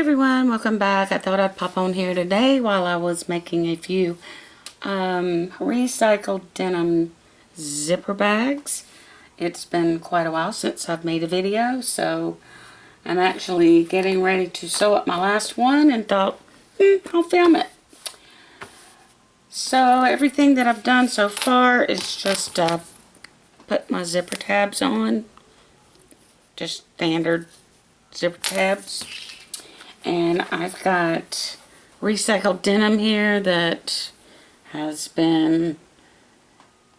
everyone, welcome back. I thought I'd pop on here today while I was making a few recycled denim zipper bags. It's been quite a while since I've made a video, so I'm actually getting ready to sew up my last one and thought, I'll film it. So everything that I've done so far is just put my zipper tabs on, just standard zipper tabs. And I've got recycled denim here that has been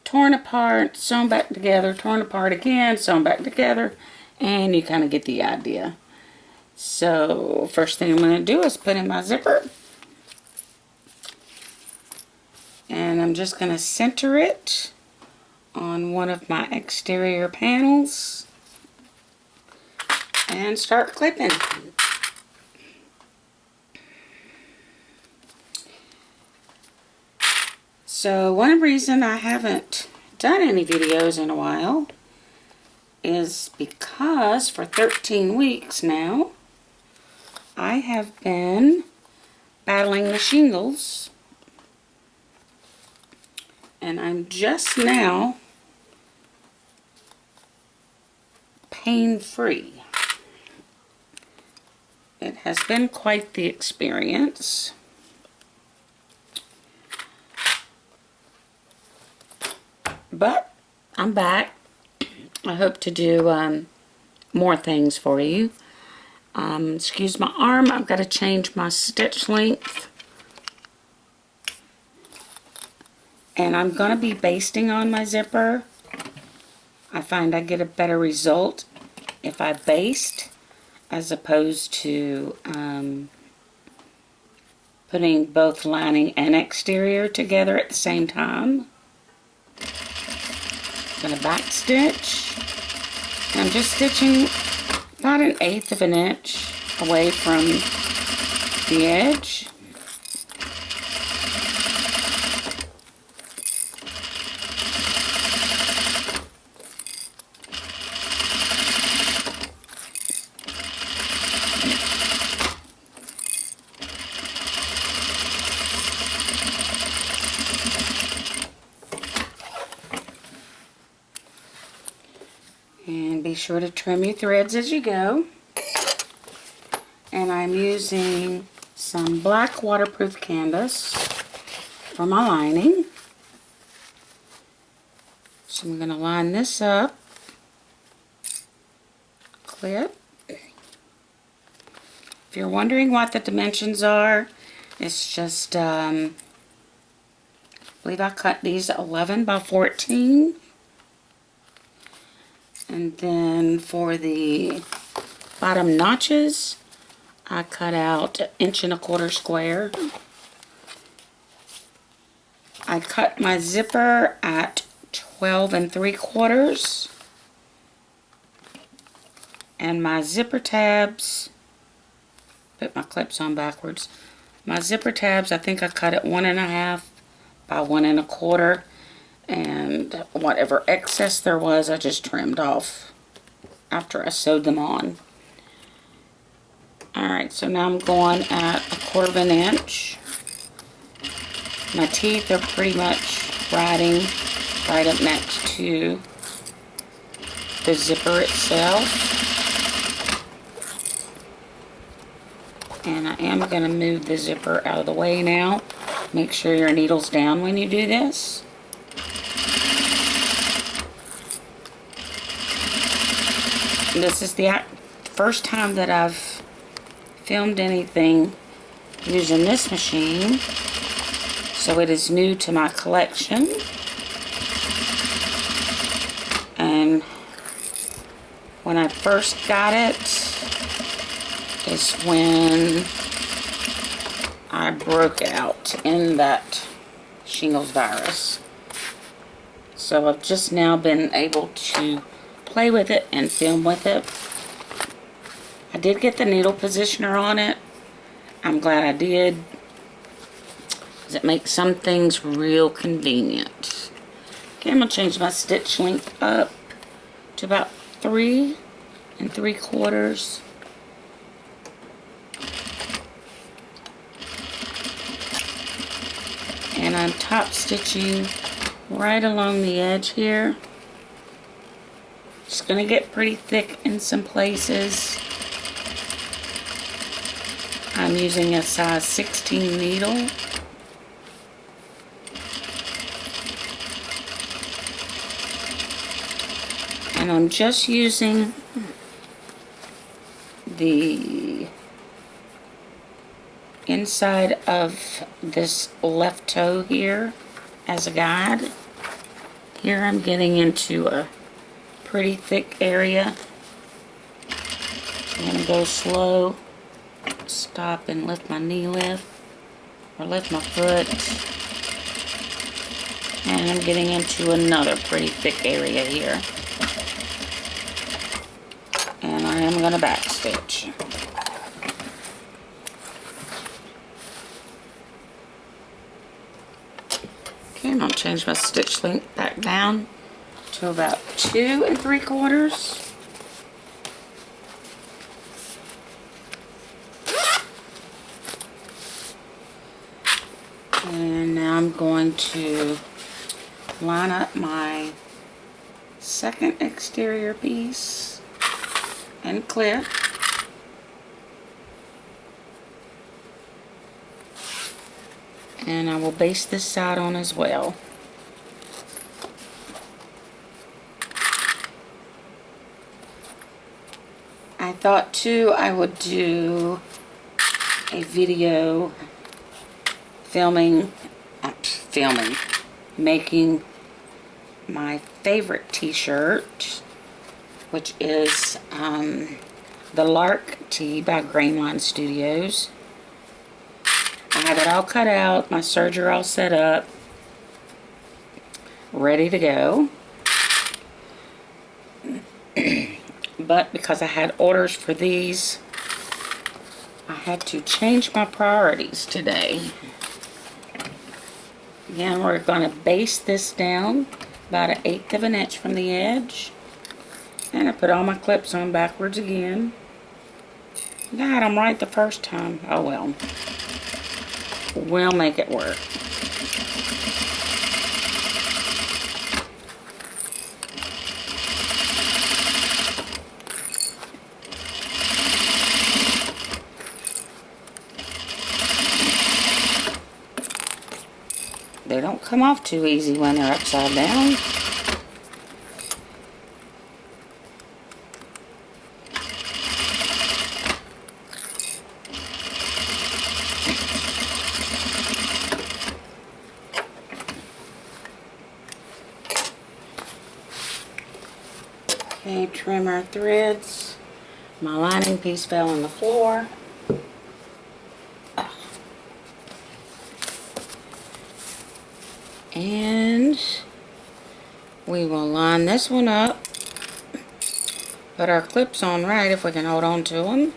torn apart, sewn back together, torn apart again, sewn back together, and you kind of get the idea. So first thing I'm going to do is put in my zipper, and I'm just going to center it on one of my exterior panels and start clipping. So one reason I haven't done any videos in a while is because for 13 weeks now I have been battling the shingles, and I'm just now pain-free. It has been quite the experience. But I'm back. I hope to do more things for you. Excuse my arm. I've got to change my stitch length. And I'm going to be basting on my zipper. I find I get a better result if I baste as opposed to putting both lining and exterior together at the same time. I'm going to back stitch. And I'm just stitching about 1/8 of an inch away from the edge. And be sure to trim your threads as you go. And I'm using some black waterproof canvas for my lining. So I'm going to line this up, clip. If you're wondering what the dimensions are, it's just, I believe I cut these 11 by 14. And then for the bottom notches, I cut out 1.25 inch square. I cut my zipper at 12 3/4. And my zipper tabs, put my clips on backwards. My zipper tabs, I think I cut it 1.5 by 1 1/4. And whatever excess there was, I just trimmed off after I sewed them on. Alright, so now I'm going at 1/4 inch. My teeth are pretty much riding right up next to the zipper itself. And I am going to move the zipper out of the way now. Make sure your needle's down when you do this. This is the first time that I've filmed anything using this machine, so it is new to my collection. And when I first got it is when I broke out in that shingles virus. So I've just now been able to play with it and film with it. I did get the needle positioner on it. I'm glad I did, because it makes some things real convenient. Okay, I'm going to change my stitch length up to about 3 3/4. And I'm top stitching right along the edge here. It's going to get pretty thick in some places. I'm using a size 16 needle. And I'm just using the inside of this left toe here as a guide. Here I'm getting into a pretty thick area. I'm going to go slow, stop and lift my knee lift, or lift my foot. And I'm getting into another pretty thick area here. And I am going to back stitch. Okay, and I'll change my stitch length back down to about 2 3/4. And now I'm going to line up my second exterior piece and clip. And I will base this side on as well. I thought too I would do a video making my favorite t-shirt, which is the Lark Tee by Grainline Studios. I have it all cut out, my serger all set up, ready to go. But because I had orders for these, I had to change my priorities today. Again, we're going to base this down about 1/8 of an inch from the edge. And I put all my clips on backwards again. Got them right the first time. Oh well. We'll make it work. They don't come off too easy when they're upside down. Okay, trim our threads. My lining piece fell on the floor. And we will line this one up. Put our clips on right if we can hold on to them.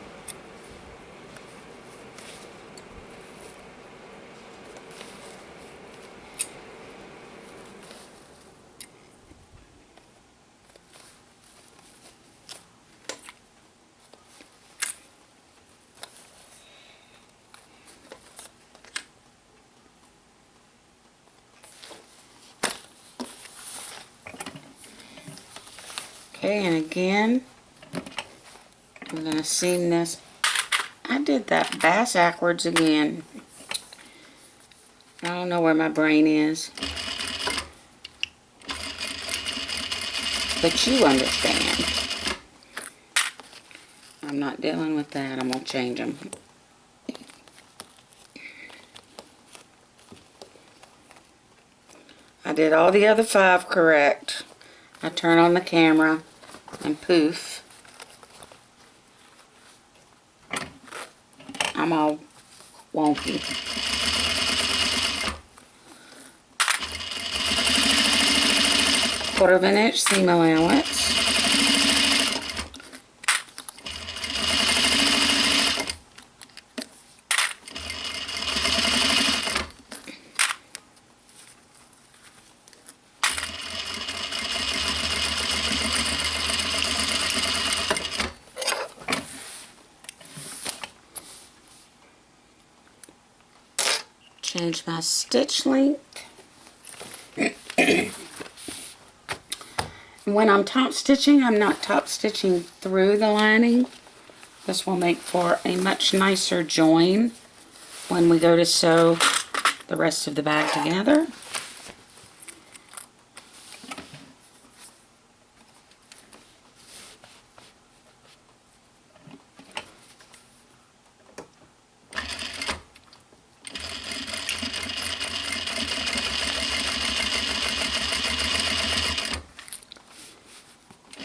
Okay, and again, I'm going to seam this. I did that backwards again. I don't know where my brain is. But you understand. I'm not dealing with that. I'm going to change them. I did all the other 5 correct. I turn on the camera and poof, I'm all wonky. Quarter of an inch seam allowance. change my stitch length. When I'm top stitching, I'm not top stitching through the lining. This will make for a much nicer join when we go to sew the rest of the bag together.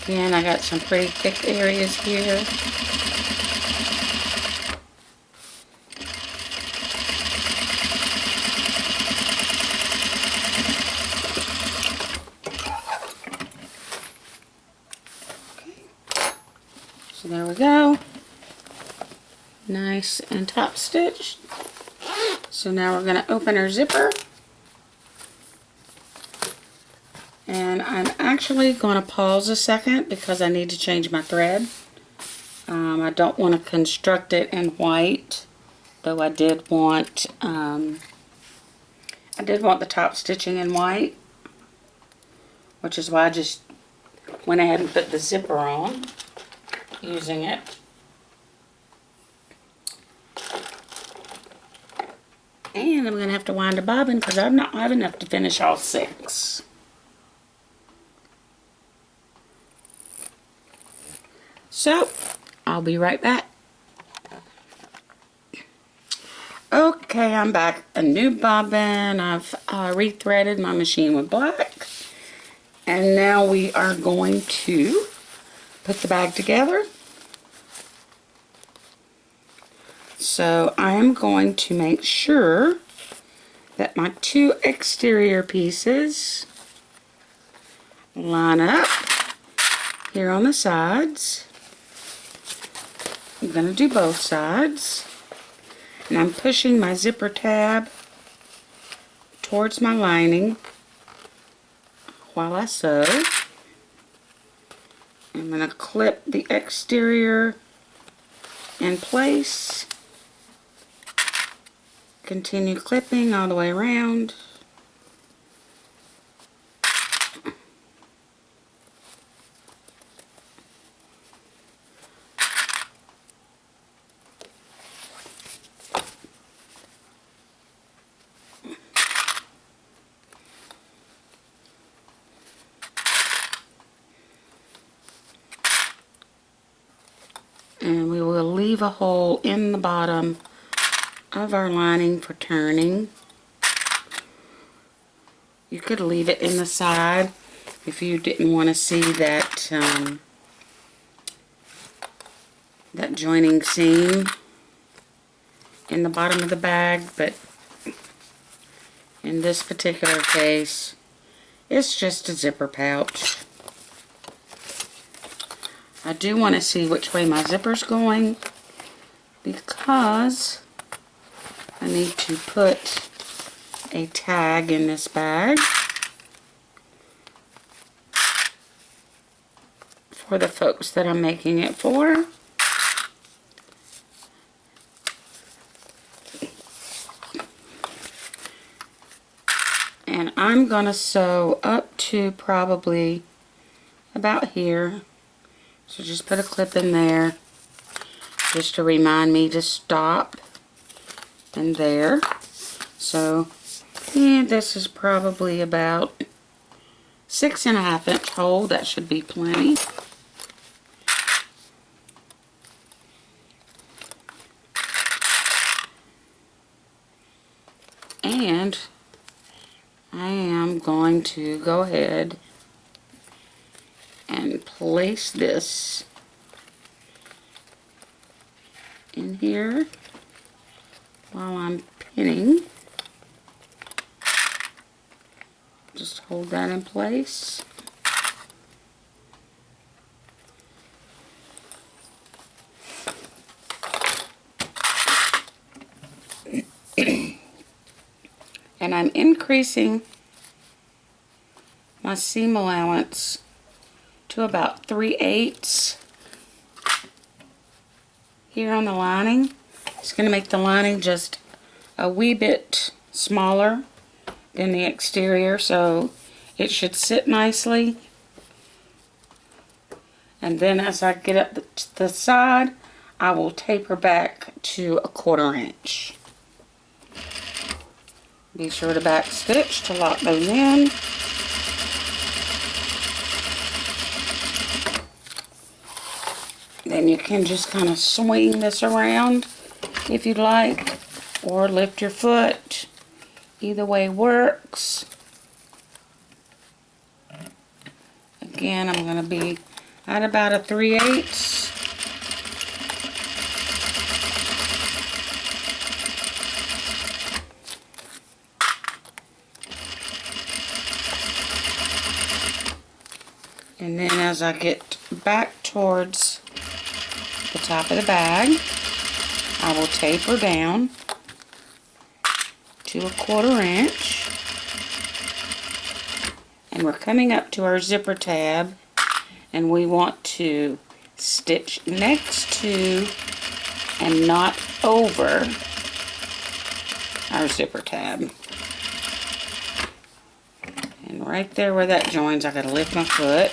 Again, I got some pretty thick areas here. Okay. So there we go. Nice and top stitched. So now we're going to open our zipper. And I'm actually going to pause a second because I need to change my thread. I don't want to construct it in white, though I did want the top stitching in white, which is why I just went ahead and put the zipper on using it. And I'm going to have to wind a bobbin because I have enough to finish all 6. So, I'll be right back. Okay, I'm back. A new bobbin. I've rethreaded my machine with black. And now we are going to put the bag together. So, I am going to make sure that my 2 exterior pieces line up here on the sides. I'm going to do both sides, and I'm pushing my zipper tab towards my lining while I sew. I'm going to clip the exterior in place, continue clipping all the way around. And we will leave a hole in the bottom of our lining for turning. You could leave it in the side if you didn't want to see that that joining seam in the bottom of the bag, but in this particular case, it's just a zipper pouch. I do want to see which way my zipper's going because I need to put a tag in this bag for the folks that I'm making it for. And I'm going to sew up to probably about here. So just put a clip in there just to remind me to stop, and there. So, yeah, this is probably about 6.5 inch hole. That should be plenty. And I am going to go ahead and place this in here while I'm pinning. Just hold that in place. And I'm increasing my seam allowance to about 3/8 here on the lining. It's going to make the lining just a wee bit smaller than the exterior, so it should sit nicely. And then as I get up to the side, I will taper back to 1/4 inch. Be sure to back stitch to lock those in. Then you can just kind of swing this around if you'd like, or lift your foot. Either way works. Again, I'm going to be at about a 3/8. And then as I get back towards the top of the bag, I will taper down to 1/4 inch. And we're coming up to our zipper tab, and we want to stitch next to and not over our zipper tab. And right there where that joins, I gotta lift my foot.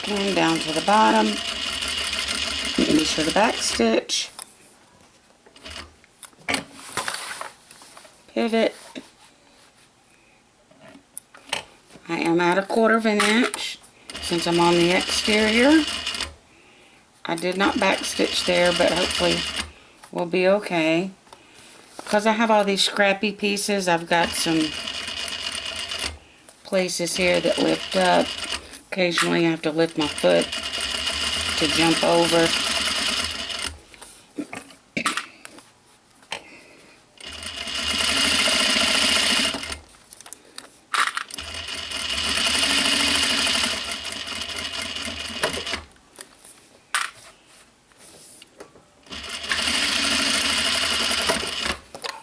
And down to the bottom. Be sure to back stitch. Pivot. I am at 1/4 inch since I'm on the exterior. I did not back stitch there, but hopefully we'll be okay. Because I have all these scrappy pieces, I've got some places here that lift up. Occasionally I have to lift my foot to jump over.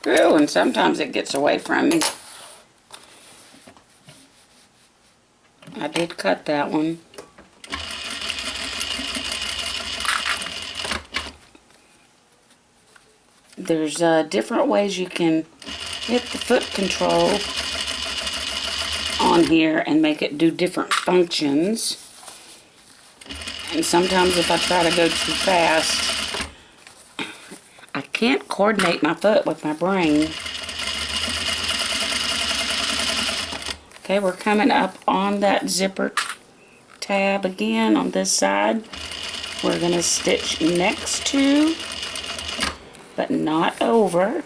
Ooh, and sometimes it gets away from me. I did cut that one. There's different ways you can hit the foot control on here and make it do different functions. And sometimes if I try to go too fast, I can't coordinate my foot with my brain. Okay, we're coming up on that zipper tab again on this side. We're going to stitch next to, but not over.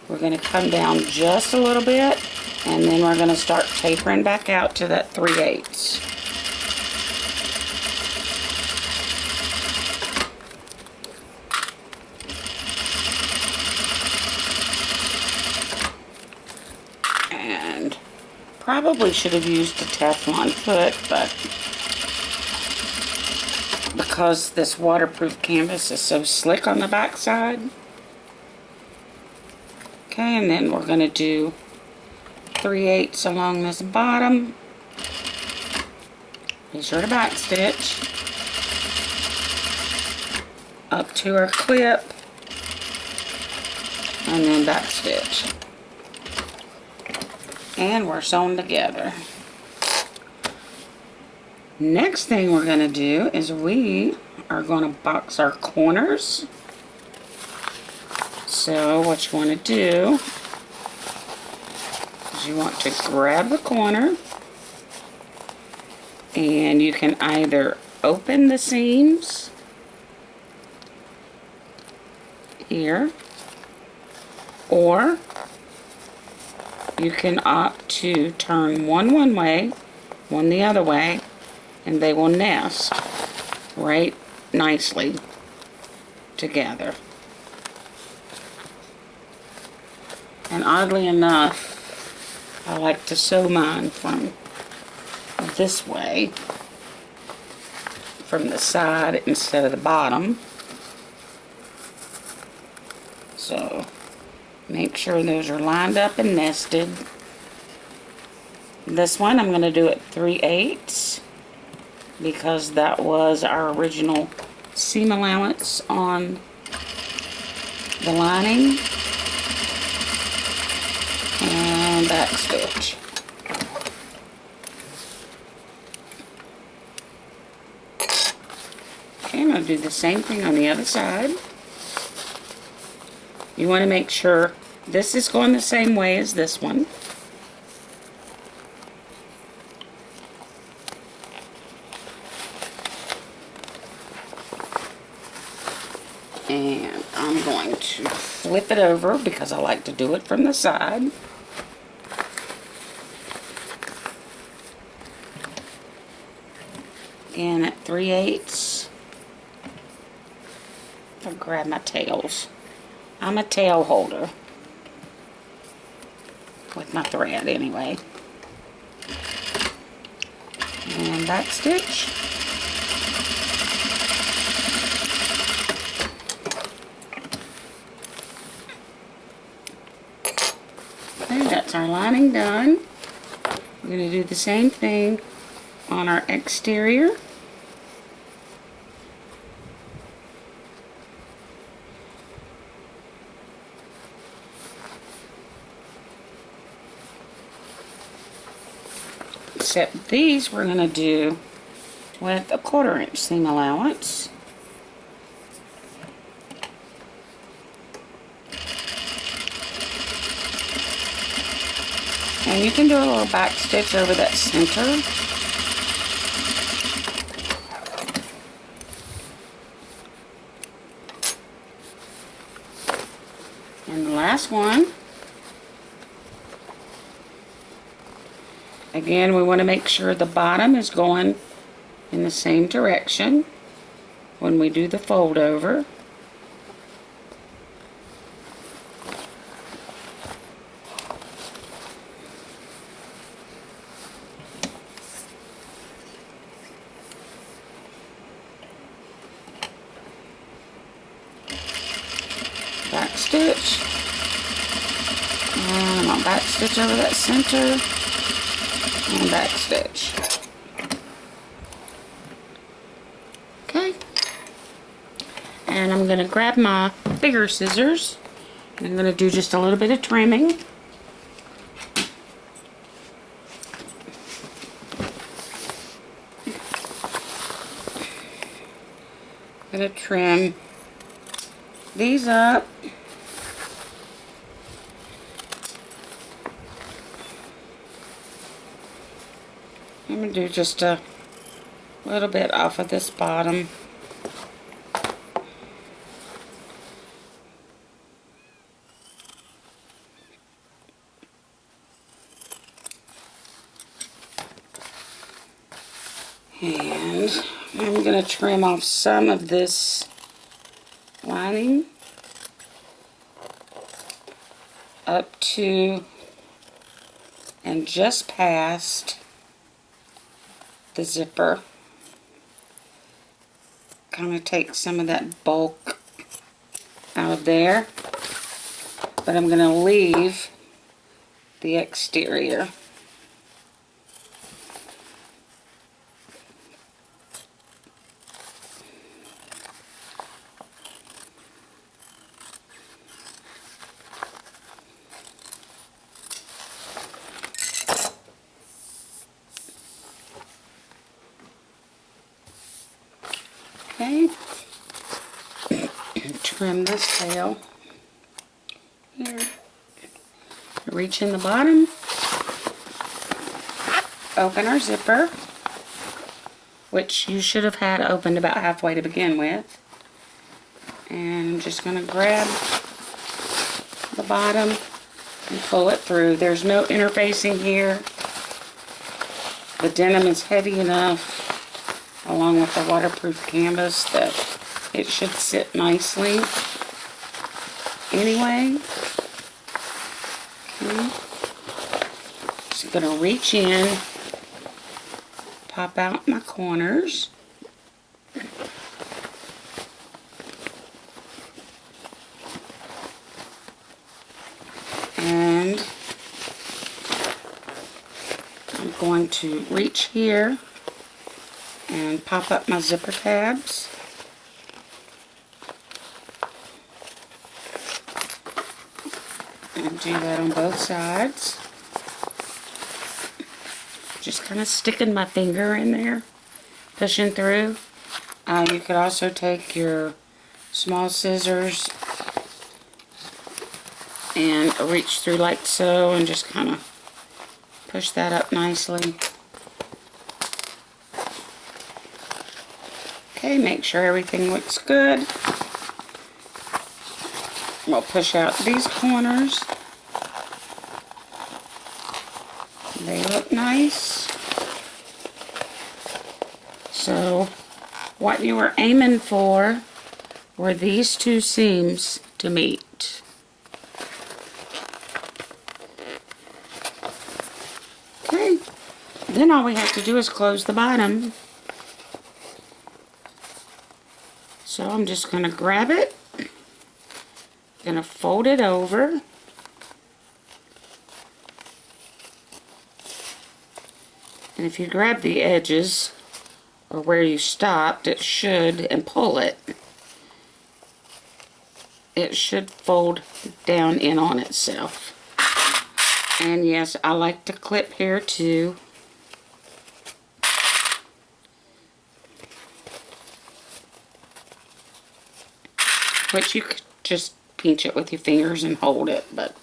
We're going to come down just a little bit, and then we're going to start tapering back out to that 3/8. And probably should have used a Teflon foot, but because this waterproof canvas is so slick on the back side. Okay, and then we're going to do 3/8 along this bottom. Be sure to back stitch up to our clip, and then back stitch. And we're sewn together. Next thing we're going to do is we are going to box our corners. So what you want to do is you want to grab the corner, and you can either open the seams here, or you can opt to turn one way, one the other way, and they will nest right nicely together. And oddly enough, I like to sew mine from this way, from the side instead of the bottom. So Make sure those are lined up and nested. This one I'm going to do it 3/8 because that was our original seam allowance on the lining. And back stitch. Okay, I'm going to do the same thing on the other side. You want to make sure this is going the same way as this one. And I'm going to flip it over because I like to do it from the side. Again at 3/8. I'll grab my tails. I'm a tail holder with my thread anyway. And back stitch. Okay, that's our lining done. We're going to do the same thing on our exterior. Except these we're going to do with a 1/4 inch seam allowance. And you can do a little back stitch over that center. And the last one. Again, we want to make sure the bottom is going in the same direction when we do the fold over. Back stitch. And I'll back stitch over that center. And back stitch. Okay. And I'm going to grab my bigger scissors. And I'm going to do just a little bit of trimming. I'm going to trim these up. I'm going to do just a little bit off of this bottom. And I'm going to trim off some of this lining up to and just past the zipper. Kind of take some of that bulk out of there, but I'm going to leave the exterior. Okay, trim this tail here, reach in the bottom, open our zipper, which you should have had opened about halfway to begin with, and I'm just going to grab the bottom and pull it through. There's no interfacing here. The denim is heavy enough, along with the waterproof canvas, that it should sit nicely anyway. Okay. Just going to reach in, pop out my corners. to reach here and pop up my zipper tabs. And do that on both sides. Just kind of sticking my finger in there, pushing through. You could also take your small scissors and reach through like so and just kind of push that up nicely. Okay, make sure everything looks good. We'll push out these corners. They look nice. So what you were aiming for were these two seams to meet. Okay, then all we have to do is close the bottom. So I'm just going to grab it, going to fold it over, and if you grab the edges or where you stopped, it should, and pull it, it should fold down in on itself. And yes, I like to clip here too. Which you could just pinch it with your fingers and hold it, but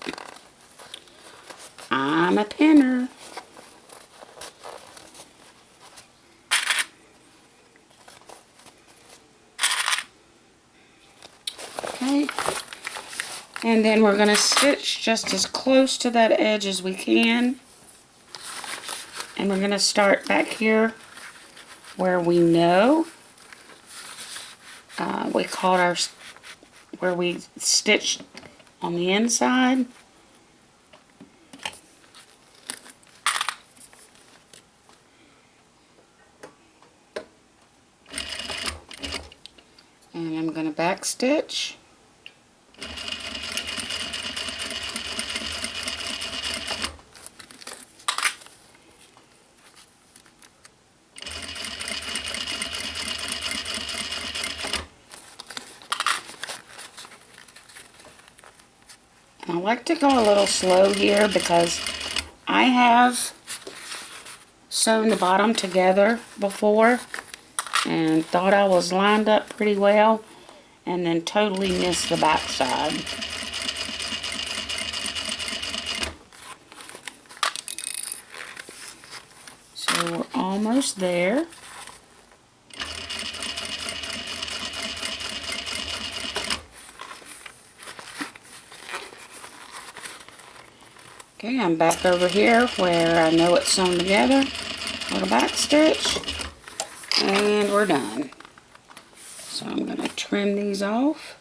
I'm a pinner. Okay. And then we're going to stitch just as close to that edge as we can. And we're going to start back here where we know we caught our, where we stitched on the inside. And I'm going to back stitch. I like to go a little slow here because I have sewn the bottom together before and thought I was lined up pretty well and then totally missed the back side. So we're almost there. Okay, I'm back over here where I know it's sewn together. Little back stitch, and we're done. So I'm going to trim these off.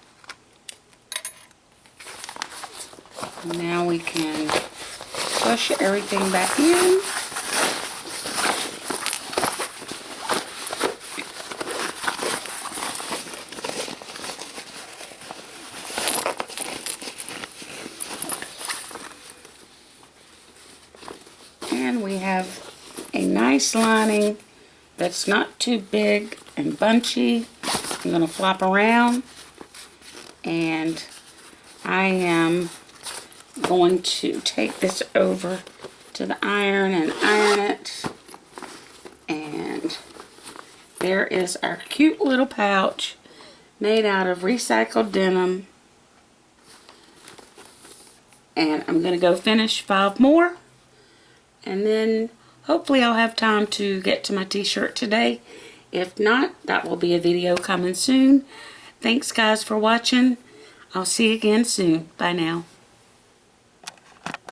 Now we can push everything back in. And we have a nice lining that's not too big and bunchy. I'm going to flop around, and I am going to take this over to the iron and iron it. And there is our cute little pouch made out of recycled denim. And I'm going to go finish 5 more. And then hopefully I'll have time to get to my t-shirt today. If not, that will be a video coming soon. Thanks guys for watching. I'll see you again soon. Bye now.